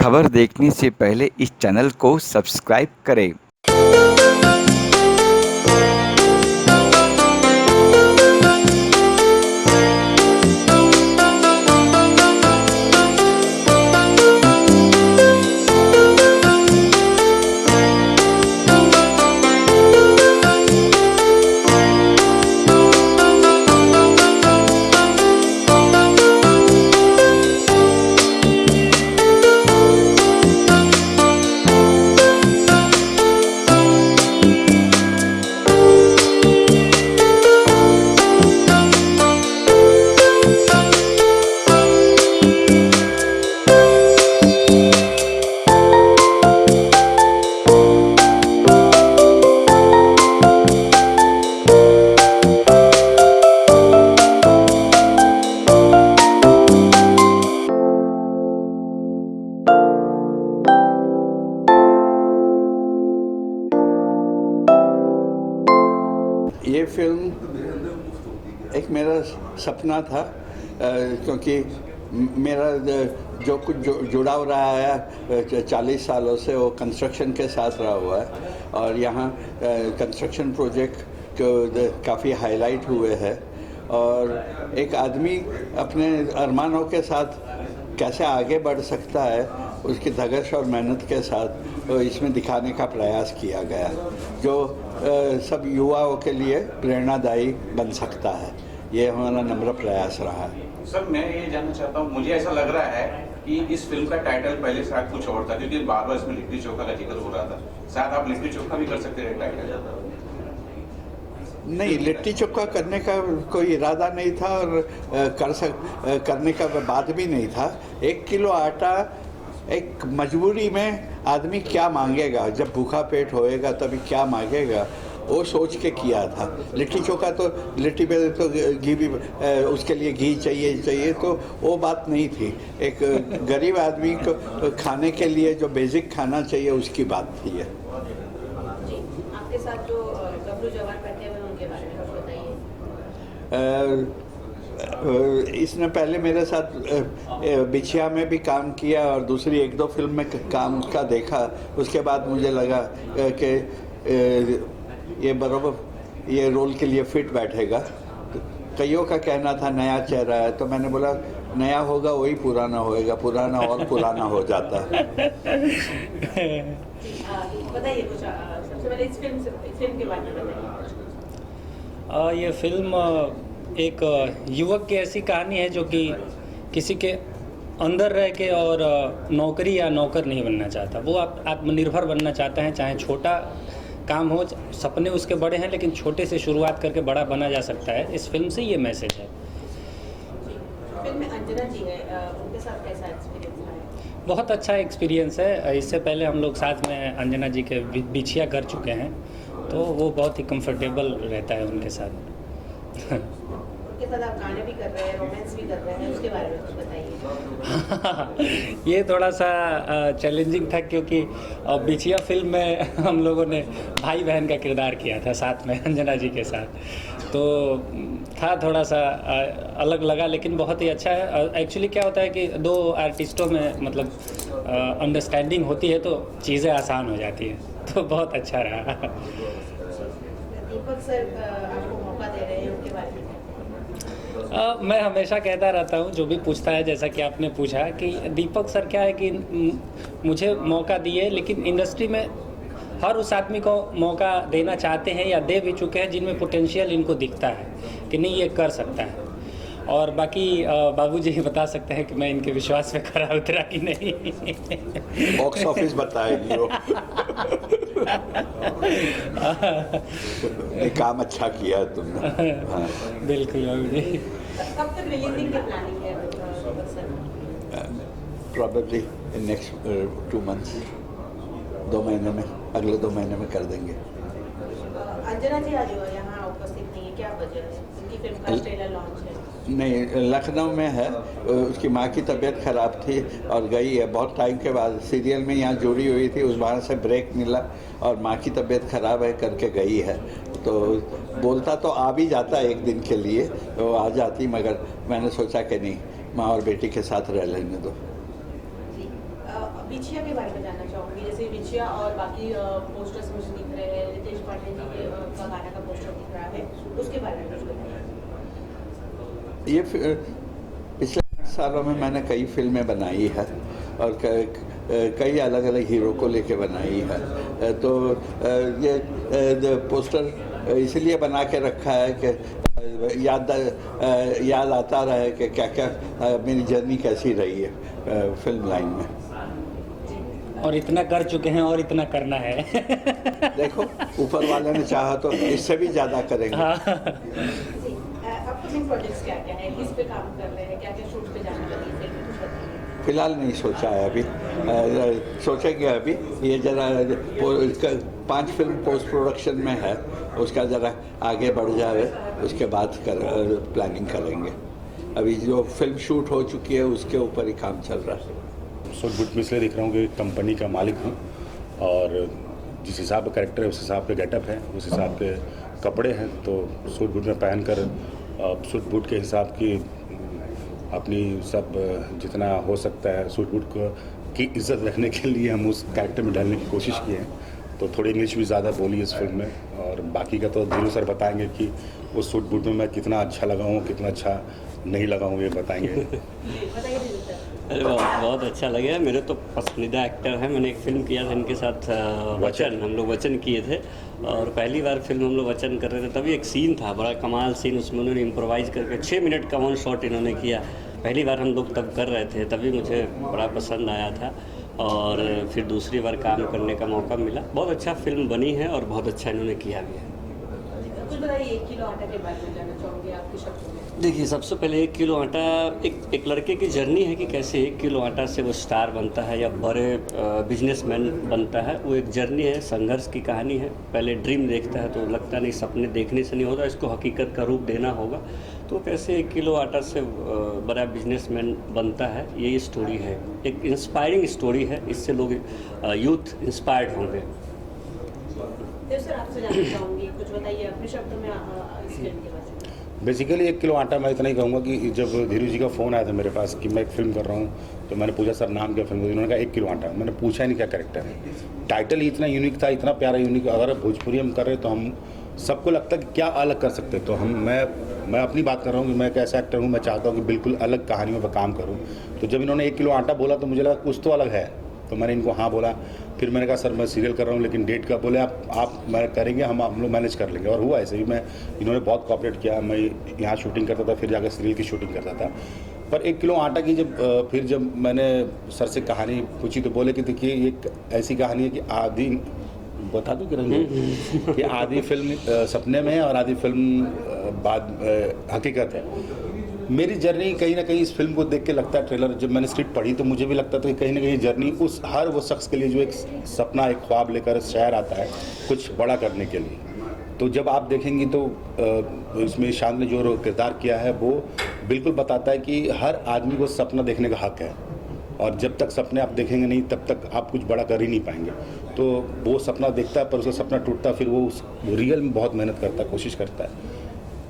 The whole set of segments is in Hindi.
खबर देखने से पहले इस चैनल को सब्सक्राइब करें। ये फिल्म एक मेरा सपना था, क्योंकि मेरा जो कुछ जुड़ाव रहा है 40 सालों से वो कंस्ट्रक्शन के साथ रहा हुआ है। और यहाँ कंस्ट्रक्शन प्रोजेक्ट काफ़ी हाईलाइट हुए हैं और एक आदमी अपने अरमानों के साथ कैसे आगे बढ़ सकता है उसकी धगश और मेहनत के साथ इसमें दिखाने का प्रयास किया गया, जो सब युवाओं के लिए प्रेरणादायी बन सकता है। ये हमारा नम्र प्रयास रहा है। सर, मैं ये जानना चाहता हूँ, मुझे ऐसा लग रहा है कि इस फिल्म का टाइटल पहले शायद कुछ और था, क्योंकि बार बार इसमें लिट्टी चोखा का जिक्र हो रहा था। शायद आप लिट्टी चोखा भी कर सकते हैं टाइटल। नहीं, लिट्टी चोखा करने का कोई इरादा नहीं था और करने का बात भी नहीं था। 1 किलो आटा एक मजबूरी में आदमी क्या मांगेगा, जब भूखा पेट होएगा तभी क्या मांगेगा, वो सोच के किया था। लिट्टी चोखा तो लिट्टी पे तो घी भी उसके लिए घी चाहिए, तो वो बात नहीं थी। एक गरीब आदमी को खाने के लिए जो बेसिक खाना चाहिए उसकी बात थी ये। जी, आपके साथ जो गबरू जवान बैठे हुए उनके बारे में कुछ बताइए। इसने पहले मेरे साथ बिछिया में भी काम किया और दूसरी 1-2 फिल्म में काम का देखा। उसके बाद मुझे लगा कि ये बराबर ये रोल के लिए फिट बैठेगा। कईयों का कहना था नया चेहरा है, तो मैंने बोला नया होगा वही पुराना होएगा, पुराना और पुराना हो जाता है। बताइए कुछ, सबसे पहले इस फिल्म के बारे में बताइए। ये फिल्म एक युवक की ऐसी कहानी है जो कि किसी के अंदर रह के और नौकरी या नौकर नहीं बनना चाहता। वो आत्मनिर्भर बनना चाहता है, चाहे छोटा काम हो। सपने उसके बड़े हैं, लेकिन छोटे से शुरुआत करके बड़ा बना जा सकता है। इस फिल्म से ये मैसेज है। फिल्म में अंजना जी है, उनके साथ कैसा एक्सपीरियंस रहा है? बहुत अच्छा एक्सपीरियंस है। इससे पहले हम लोग साथ में अंजना जी के बिछिया कर चुके हैं, तो वो बहुत ही कंफर्टेबल रहता है उनके साथ। उनके साथ आप गाने भी कर रहे हैं, रोमांस भी कर रहे हैं, उसके बारे में कुछ बताइए। ये थोड़ा सा चैलेंजिंग था, क्योंकि बिछिया फिल्म में हम लोगों ने भाई बहन का किरदार किया था साथ में अंजना जी के साथ, तो था थोड़ा सा अलग लगा, लेकिन बहुत ही अच्छा है। एक्चुअली क्या होता है कि 2 आर्टिस्टों में मतलब अंडरस्टैंडिंग होती है तो चीज़ें आसान हो जाती हैं, तो बहुत अच्छा रहा। दीपक सर आपको मौका दे रहे हैं, उनके बारे में मैं हमेशा कहता रहता हूँ, जो भी पूछता है, जैसा कि आपने पूछा कि दीपक सर क्या है कि मुझे मौका दिए, लेकिन इंडस्ट्री में हर उस आदमी को मौका देना चाहते हैं या दे भी चुके हैं जिनमें पोटेंशियल इनको दिखता है कि नहीं ये कर सकता है। और बाकी बाबूजी बता सकते हैं कि मैं इनके विश्वास पे खरा उतरा कि नहीं। बॉक्स ऑफिस बताएगी वो। काम अच्छा किया तुमने। हाँ। बिल्कुल बाबूजी। कब तक रिलीजिंग की प्लानिंग है Deepak sir? Probably in next 2 months, 2 महीने में, अगले 2 महीने में कर देंगे। अंजना जी आज यहाँ उपस्थित नहीं है, क्या वजह है? उनकी फिल्म का ट्रेलर लॉन्च है। नहीं, लखनऊ में है। उसकी माँ की तबीयत ख़राब थी और गई है बहुत टाइम के बाद। सीरियल में यहाँ जुड़ी हुई थी, उस वहाँ से ब्रेक मिला और माँ की तबीयत ख़राब है करके गई है। तो बोलता तो आ भी जाता 1 दिन के लिए, वो आ जाती, मगर मैंने सोचा कि नहीं, माँ और बेटी के साथ रह लेने दो। बिछिया के बारे में जानना चाहूँगी। जैसे बिछिया और बाकी पोस्टर्स मुझे दिख रहे हैं, रितेश पांडे जी के का गाना का पोस्टर दिख रहा है, उसके बारे में कुछ बताइए। ये पिछले 8 सालों में मैंने कई फिल्में बनाई है और कई अलग अलग हीरो को लेके बनाई है। तो ये पोस्टर इसलिए बना के रखा है कि याद आता रहे कि क्या क्या मेरी जर्नी कैसी रही है फिल्म लाइन में। और इतना कर चुके हैं और इतना करना है। देखो, ऊपर वाले ने चाहा तो इससे भी ज़्यादा करेंगे। अपकमिंग प्रोजेक्ट्स क्या क्या है, किस पे काम कर रहे हैं, क्या क्या शूट पे जाने वाली है फिल्म, कुछ बताइए। फिलहाल नहीं सोचा है अभी, सोचेंगे अभी। ये जरा 5 फिल्म पोस्ट प्रोडक्शन में है, उसका ज़रा आगे बढ़ जाए, उसके बाद प्लानिंग करेंगे। अभी जो फिल्म शूट हो चुकी है उसके ऊपर ही काम चल रहा है। सूट बूट में इसलिए दिख रहा हूँ कि कंपनी का मालिक हूँ और जिस हिसाब का कैरेक्टर है उस हिसाब के गेटअप है, उस हिसाब के कपड़े हैं। तो सूट बूट में पहनकर सूट बूट के हिसाब की अपनी सब जितना हो सकता है सूट बूट की इज्जत रखने के लिए हम उस कैरेक्टर में ढलने की कोशिश किए हैं। तो थोड़ी इंग्लिश भी ज़्यादा बोली इस फिल्म में, और बाकी का तो धीरू सर बताएंगे कि उस सूट बूट में मैं कितना अच्छा लगा हूँ, कितना अच्छा नहीं लगा हूँ, ये बताएंगे। अरे बहुत अच्छा लगा। मेरे तो पसंदीदा एक्टर हैं। मैंने एक फिल्म किया था इनके साथ, वचन। हम लोग वचन किए थे और पहली बार फिल्म हम लोग वचन कर रहे थे। तभी एक सीन था, बड़ा कमाल सीन, उसमें उन्होंने इम्प्रोवाइज़ करके 6 मिनट का 1 शॉट इन्होंने किया। पहली बार हम लोग तब कर रहे थे, तभी मुझे बड़ा पसंद आया था और फिर दूसरी बार काम करने का मौका मिला। बहुत अच्छा फिल्म बनी है और बहुत अच्छा इन्होंने किया भी है। कुछ बताइए 1 किलो आटा के बारे में जानना चाहूँगी आपके शब्दों में। देखिए, सबसे पहले 1 किलो आटा एक लड़के की जर्नी है कि कैसे 1 किलो आटा से वो स्टार बनता है या बड़े बिजनेसमैन बनता है। वो एक जर्नी है, संघर्ष की कहानी है। पहले ड्रीम देखता है तो लगता नहीं, सपने देखने से नहीं होता, इसको हकीकत का रूप देना होगा। तो कैसे 1 किलो आटा से बड़ा बिजनेसमैन बनता है, यही स्टोरी है। एक इंस्पायरिंग स्टोरी है, इससे लोग यूथ इंस्पायर्ड होंगे। देव सर, आपसे जानना चाहूँगी, कुछ बताइए अपने शब्दों में इस फिल्म के बारे में। बेसिकली 1 किलो आटा मैं इतना ही कहूँगा कि जब धीरू जी का फ़ोन आया था मेरे पास कि मैं एक फ़िल्म कर रहा हूँ, तो मैंने पूछा सर नाम क्या फिल्म, उन्होंने कहा 1 किलो आटा। मैंने पूछा नहीं क्या कैरेक्टर है, टाइटल ही इतना यूनिक था, इतना प्यारा यूनिक। अगर भोजपुरी हम कर रहे तो हम सबको लगता है कि क्या अलग कर सकते हैं। तो मैं अपनी बात कर रहा हूँ कि मैं एक ऐसा एक्टर हूँ, मैं चाहता हूँ कि बिल्कुल अलग कहानियों पर काम करूँ। तो जब इन्होंने 1 किलो आटा बोला तो मुझे लगा कुछ तो अलग है, तो मैंने इनको हाँ बोला। फिर मैंने कहा सर मैं सीरियल कर रहा हूँ लेकिन डेट का बोले आप मैं करेंगे, हम लोग मैनेज कर लेंगे। और हुआ ऐसे ही, इन्होंने बहुत कोऑपरेट किया। मैं यहाँ शूटिंग करता था, फिर जाकर सीरियल की शूटिंग करता था। पर 1 किलो आटा की जब मैंने सर से कहानी पूछी तो बोले कि देखिए ये एक ऐसी कहानी है कि आधी, बता दूँ कि आधी फिल्म सपने में है और आधी फिल्म बाद हकीकत है। मेरी जर्नी कहीं ना कहीं इस फिल्म को देख के लगता है, ट्रेलर जब मैंने स्क्रिप्ट पढ़ी तो मुझे भी लगता था कि कहीं ना कहीं जर्नी उस हर वो शख्स के लिए जो एक सपना, एक ख्वाब लेकर शहर आता है कुछ बड़ा करने के लिए। तो जब आप देखेंगी तो इसमें ईशान ने जो किरदार किया है वो बिल्कुल बताता है कि हर आदमी को सपना देखने का हक है, और जब तक सपने आप देखेंगे नहीं तब तक आप कुछ बड़ा कर ही नहीं पाएंगे। तो वो सपना देखता है पर उसका सपना टूटता, फिर वो उस रियल में बहुत मेहनत करता है, कोशिश करता है।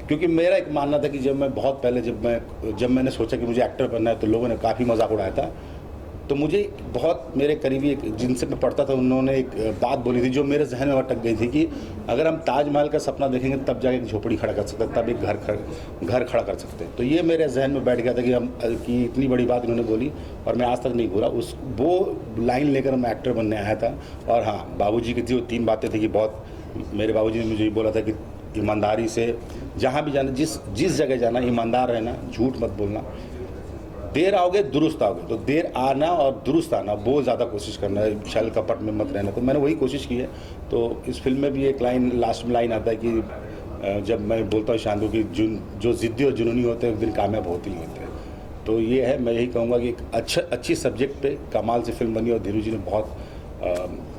क्योंकि मेरा एक मानना था कि जब मैं बहुत पहले जब मैंने सोचा कि मुझे एक्टर बनना है तो लोगों ने काफ़ी मजाक उड़ाया था। तो मुझे बहुत मेरे करीबी जिनसे मैं पढ़ता था उन्होंने एक बात बोली थी जो मेरे जहन में अटक गई थी कि अगर हम ताजमहल का सपना देखेंगे तब जाके एक झोपड़ी खड़ा कर सकते हैं, तब एक घर खड़ा कर सकते हैं। तो ये मेरे जहन में बैठ गया था कि इतनी बड़ी बात इन्होंने बोली और मैं आज तक नहीं भूला। वो लाइन लेकर मैं एक्टर बनने आया था। और हाँ, बाबूजी की थी वो 3 बातें थी कि बहुत, मेरे बाबूजी ने मुझे बोला था कि ईमानदारी से जहाँ भी जाना, जिस जगह जाना ईमानदार रहना, झूठ मत बोलना, देर आओगे दुरुस्त आओगे। तो देर आना और दुरुस्त आना वो ज़्यादा कोशिश करना है, छल कपट में मत रहना। तो मैंने वही कोशिश की है। तो इस फिल्म में भी एक लाइन, लास्ट में लाइन आता है कि जब मैं बोलता हूँ शांतु की जो ज़िद्दी और जुनूनी होते हैं एक दिन कामयाब होते ही होते हैं। तो ये है, मैं यही कहूँगा कि एक अच्छी सब्जेक्ट पे कमाल से फिल्म बनी और धीरू जी ने बहुत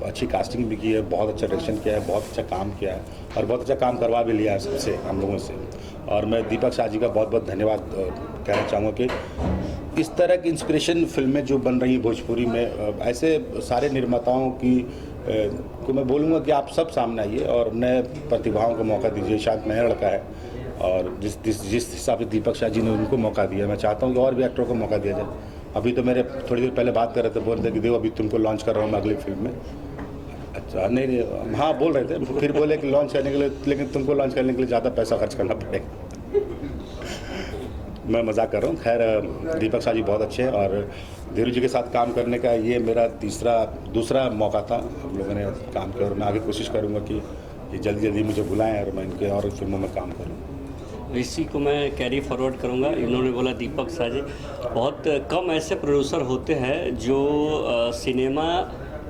अच्छी कास्टिंग भी की है, बहुत अच्छा डायरेक्शन किया है, बहुत अच्छा काम किया है और बहुत अच्छा काम करवा भी लिया है सबसे, हम लोगों से। और मैं दीपक शाह जी का बहुत बहुत धन्यवाद कहना चाहूँगा कि इस तरह की इंस्पिरेशन फिल्में जो बन रही हैं भोजपुरी में, ऐसे सारे निर्माताओं की को मैं बोलूँगा कि आप सब सामने आइए और नए प्रतिभाओं को मौका दीजिए। शायद नया लड़का है और जिस हिसाब से दीपक शाह जी ने उनको मौका दिया, मैं चाहता हूँ कि और भी एक्टरों को मौका दिया जाए अभी तो मेरे थोड़ी देर पहले बात कर रहे थे, बोल रहे थे कि देखो अभी तुमको लॉन्च कर रहा हूँ मैं अगली फिल्म में। अच्छा नहीं, हाँ बोल रहे थे, फिर बोले कि लॉन्च करने के लिए, लेकिन तुमको लॉन्च करने के लिए ज़्यादा पैसा खर्च करना पड़ेगा। मैं मजाक कर रहा हूँ। खैर दीपक शाह जी बहुत अच्छे हैं और धीरू जी के साथ काम करने का ये मेरा दूसरा मौका था। हम लोगों ने काम किया और मैं आगे कोशिश करूँगा कि जल्दी जल्दी मुझे बुलाएं और मैं इनके और फिल्मों में काम करूँ। इसी को मैं कैरी फॉरवर्ड करूँगा। इन्होंने बोला दीपक शाह जी, बहुत कम ऐसे प्रोड्यूसर होते हैं जो सिनेमा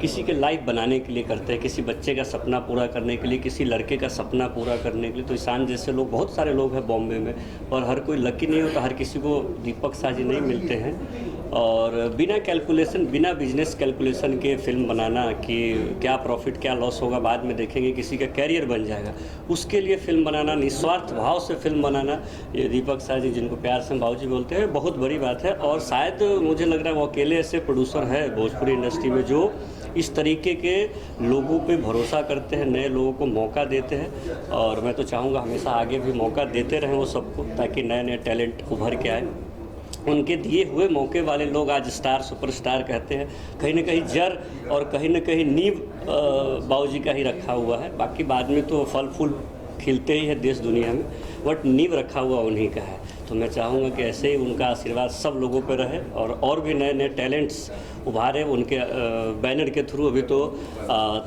किसी के लाइफ बनाने के लिए करते हैं, किसी बच्चे का सपना पूरा करने के लिए, किसी लड़के का सपना पूरा करने के लिए। तो ईशान जैसे लोग, बहुत सारे लोग हैं बॉम्बे में, और हर कोई लकी नहीं होता, हर किसी को दीपक शाह जी नहीं मिलते हैं। और बिना कैलकुलेशन, बिना बिजनेस कैलकुलेशन के फिल्म बनाना कि क्या प्रॉफिट क्या लॉस होगा बाद में देखेंगे, किसी का कैरियर बन जाएगा, उसके लिए फिल्म बनाना, निस्वार्थ भाव से फिल्म बनाना, ये दीपक शाह जी जिनको प्यार से हम बाबूजी बोलते हैं, बहुत बड़ी बात है। और शायद मुझे लग रहा है वो अकेले ऐसे प्रोड्यूसर है भोजपुरी इंडस्ट्री में जो इस तरीके के लोगों पे भरोसा करते हैं, नए लोगों को मौका देते हैं। और मैं तो चाहूँगा हमेशा आगे भी मौका देते रहें वो सबको, ताकि नए नए टैलेंट उभर के आए। उनके दिए हुए मौके वाले लोग आज स्टार, सुपरस्टार कहते हैं। कहीं ना कहीं जड़ और कहीं ना कहीं नींव बाबूजी का ही रखा हुआ है। बाकी बाद में तो फल फूल खिलते ही है देश दुनिया में, बट नींव रखा हुआ उन्हीं का है। तो मैं चाहूँगा कि ऐसे ही उनका आशीर्वाद सब लोगों पर रहे और भी नए नए टैलेंट्स उभारे उनके बैनर के थ्रू। अभी तो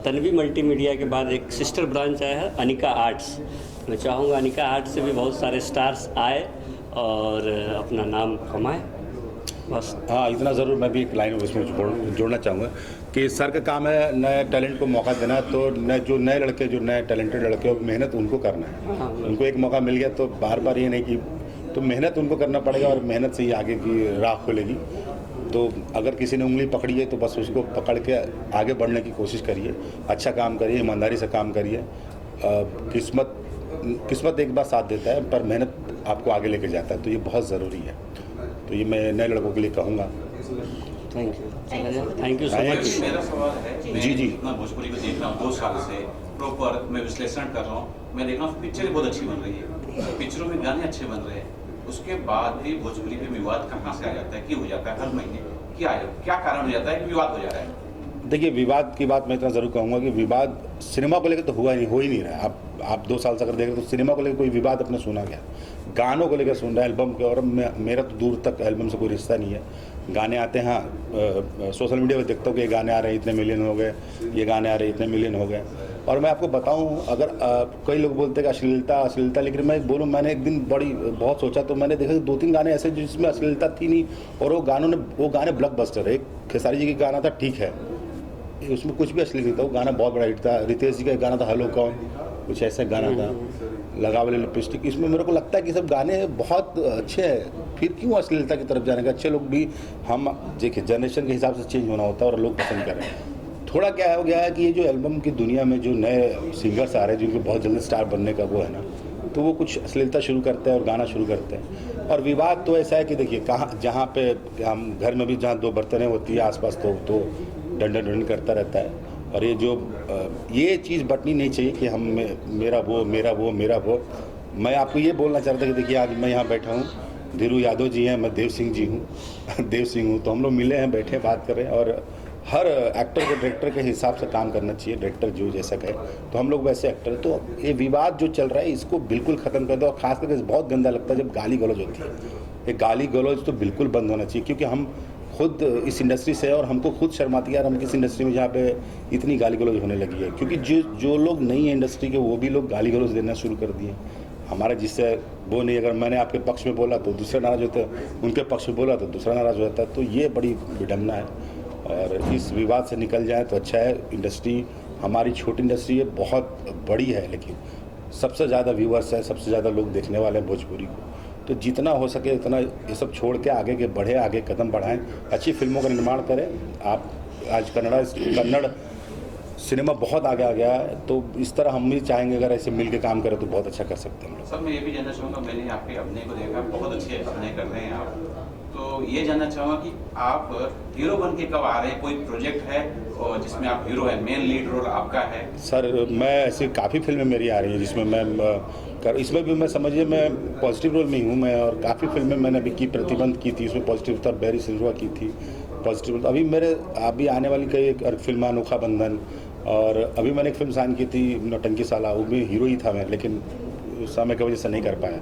तन्वी मल्टीमीडिया के बाद एक सिस्टर ब्रांच आया है, अनिका आर्ट्स। मैं चाहूँगा अनिका आर्ट्स से भी बहुत सारे स्टार्स आए और अपना नाम कमाए, बस। हाँ, इतना ज़रूर मैं भी एक लाइन उसमें जोड़ना चाहूँगा कि सर का काम है नए टैलेंट को मौका देना। तो नए लड़के, जो नए टैलेंटेड लड़के हो, मेहनत उनको करना है। उनको एक मौका मिल गया तो बार बार ये नहीं कि, तो मेहनत उनको करना पड़ेगा और मेहनत से ही आगे की राह खुलेगी। तो अगर किसी ने उंगली पकड़ी है तो बस उसको पकड़ के आगे बढ़ने की कोशिश करिए, अच्छा काम करिए, ईमानदारी से काम करिए। किस्मत एक बार साथ देता है पर मेहनत आपको आगे लेके जाता है, तो ये बहुत ज़रूरी है। तो ये मैं नए लड़कों के लिए कहूँगा। Thank you so much. मेरा सवाल है, जी मैं भोजपुरी को देख रहा हूँ 2 साल से, प्रॉपर मैं विश्लेषण कर रहा हूँ, मैं देख रहा हूँ पिक्चरें बहुत अच्छी बन रही है, पिक्चरों में गाने अच्छे बन रहे हैं, उसके बाद भी भोजपुरी में विवाद कहाँ से आ जाता है, क्यों हो जाता है हर महीने, क्या कारण हो जाता है कि विवाद हो जा रहा है? देखिए, विवाद की बात मैं इतना ज़रूर कहूँगा कि विवाद सिनेमा को लेकर तो हो ही नहीं रहा है। आप 2 साल से अगर देख रहे तो सिनेमा को लेकर कोई विवाद अपने सुना गया, गानों को लेकर सुन रहे हैं, एल्बम के। और मेरा तो दूर तक एल्बम से कोई रिश्ता नहीं है। गाने आते हैं, हाँ सोशल मीडिया पर देखता हूँ कि ये गाने आ रहे हैं इतने मिलियन हो गए, ये गाने आ रहे हैं इतने मिलियन हो गए। और मैं आपको बताऊं, अगर कई लोग बोलते हैं कि अश्लीलता, लेकिन मैं बोलूं, मैंने एक दिन बहुत सोचा तो मैंने देखा कि 2-3 गाने ऐसे जिसमें अश्लीलता थी नहीं, और वो गाने ब्लॉकबस्टर है। एक खेसारी जी का गाना था ठीक है, उसमें कुछ भी अश्लील नहीं था, वो गाना बहुत बड़ा हिट था। रितेश जी का गाना था हेलो कौन, कुछ ऐसा गाना था, लगा वाले लिपस्टिक। इसमें मेरे को लगता है कि सब गाने बहुत अच्छे हैं, फिर क्यों अश्लीलता की तरफ जाने का? अच्छे लोग भी, हम देखिए जनरेशन के हिसाब से चेंज होना होता है और लोग पसंद करें। थोड़ा क्या हो गया है कि ये जो एल्बम की दुनिया में जो नए सिंगर्स आ रहे हैं जिनको बहुत जल्दी स्टार बनने का वो है ना, तो वो कुछ अश्लीलता शुरू करते हैं और गाना शुरू करते हैं। और विवाद तो ऐसा है कि देखिए, जहाँ पे हम घर में भी जहाँ 2 बर्तनें होती है आसपास, तो डंडन करता रहता है। और ये चीज़ बटनी नहीं चाहिए कि हम मेरा वो। मैं आपको ये बोलना चाहता था कि देखिए, आज मैं यहाँ बैठा हूँ, धीरू यादव जी हैं, मैं देव सिंह जी हूँ, तो हम लोग मिले हैं, बैठे बात कर रहे हैं। और हर एक्टर को डायरेक्टर के हिसाब से काम करना चाहिए, डायरेक्टर जो जैसा कहे, तो हम लोग वैसे एक्टर। तो ये विवाद जो चल रहा है इसको बिल्कुल ख़त्म कर दो। और ख़ास करके बहुत गंदा लगता है जब गाली गलौज होती है। ये गाली गलौज तो बिल्कुल बंद होना चाहिए, क्योंकि हम खुद इस इंडस्ट्री से, और हमको खुद शर्माती है यार, हम किस इंडस्ट्री में जहाँ पे इतनी गाली गलौज होने लगी है। क्योंकि जो लोग नहीं है इंडस्ट्री के, वो भी लोग गाली गलौज देना शुरू कर दिए। हमारा जिससे वो नहीं, अगर मैंने आपके पक्ष में बोला तो दूसरा नाराज़ होता है, उनके पक्ष में बोला तो दूसरा नाराज़ हो जाता है। तो ये बड़ी विडम्बना है, और इस विवाद से निकल जाए तो अच्छा है। इंडस्ट्री हमारी छोटी इंडस्ट्री है, बहुत बड़ी है, लेकिन सबसे ज़्यादा व्यूअर्स है, सबसे ज़्यादा लोग देखने वाले हैं भोजपुरी को। तो जितना हो सके उतना ये सब छोड़ के आगे कदम बढ़ाएं, अच्छी फिल्मों का निर्माण करें। आप आज कन्नड़ सिनेमा बहुत आगे आ गया है, तो इस तरह हम भी चाहेंगे अगर ऐसे मिल के काम करें तो बहुत अच्छा कर सकते हैं। सर, मैं ये भी जानना चाहूँगा, मैंने आपके अभिनय को देखा, बहुत अच्छे अभिनय कर रहे हैं आप। तो ये जानना चाहूँगा कि आप हीरो बन के कब आ रहे हैं? कोई प्रोजेक्ट है और जिसमें आप हीरो हैं, मेन लीड रोल आपका है? सर मैं ऐसी काफ़ी फिल्में मेरी आ रही हैं जिसमें मैं इसमें भी मैं समझिए मैं पॉजिटिव रोल में ही हूँ मैं, और काफ़ी फिल्में मैंने अभी की, प्रतिबंध की थी, उसमें पॉजिटिव था, बैरी सिल्वा की थी पॉजिटिव। अभी मेरे अभी आने वाली कई एक फिल्म अनोखा बंधन, और अभी मैंने एक फिल्म साइन की थी नौटंकी साला, वो भी हीरो ही था मैं, लेकिन उस समय की वजह से नहीं कर पाया।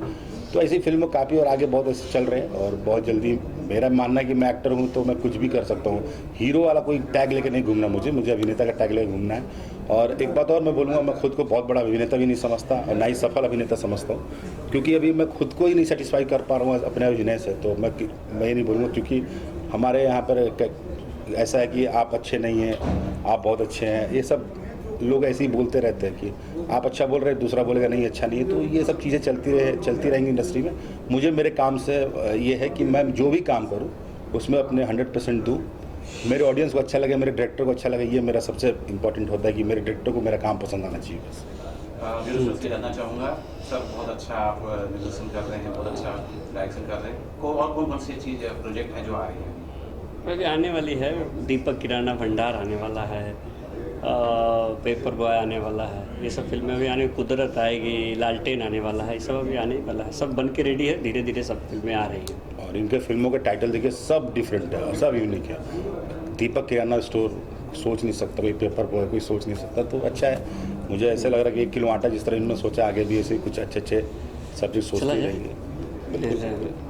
तो ऐसी फिल्में काफ़ी और आगे बहुत ऐसे चल रहे हैं, और बहुत जल्दी मेरा मानना है कि मैं एक्टर हूँ तो मैं कुछ भी कर सकता हूँ। हीरो वाला कोई टैग लेके नहीं घूमना, मुझे अभिनेता का टैग लेके घूमना है। और एक बात और मैं बोलूँगा, मैं खुद को बहुत बड़ा अभिनेता भी नहीं समझता और ना ही सफल अभिनेता समझता हूँ, क्योंकि अभी मैं खुद को ही नहीं सेटिस्फाई कर पा रहा हूँ अपने अभिनय से। तो मैं ये नहीं बोलूँगा, क्योंकि हमारे यहाँ पर ऐसा है कि आप अच्छे नहीं हैं, आप बहुत अच्छे हैं, ये सब लोग ऐसे ही बोलते रहते हैं कि आप अच्छा बोल रहे हैं, दूसरा बोलेगा नहीं अच्छा नहीं है। तो ये सब चीज़ें चलती रहेंगी इंडस्ट्री में। मुझे मेरे काम से ये है कि मैं जो भी काम करूँ उसमें अपने 100% दूँ, मेरे ऑडियंस को अच्छा लगे, मेरे डायरेक्टर को अच्छा लगे, ये मेरा सबसे इम्पोर्टेंट होता है कि मेरे डायरेक्टर को मेरा काम पसंद आना चाहिए बस। निर्देशन से जानना चाहूँगा सर, बहुत अच्छा आप निर्देशन कर रहे हैं, बहुत अच्छा डायरेक्शन कर रहे हैं, को और कौन सी चीज़ प्रोजेक्ट है जो आ रही है? अभी आने वाली है, दीपक किराना भंडार आने वाला है, पेपर बॉय आने वाला है, ये सब फिल्में अभी आने, कुदरत आएगी, लालटेन आने वाला है, ये सब अभी आने वाला है, सब बन के रेडी है, धीरे धीरे सब फिल्में आ रही हैं। और इनके फिल्मों के टाइटल देखिए, सब डिफरेंट है और सब यूनिक है। दीपक किराना स्टोर सोच नहीं सकता, कोई पेपर बॉय कोई सोच नहीं सकता, तो अच्छा है। मुझे ऐसे लग रहा है कि 1 किलो आटा जिस तरह इन्होंने सोचा, आगे भी ऐसे कुछ अच्छे सब्जेक्ट सोचते रहेंगे।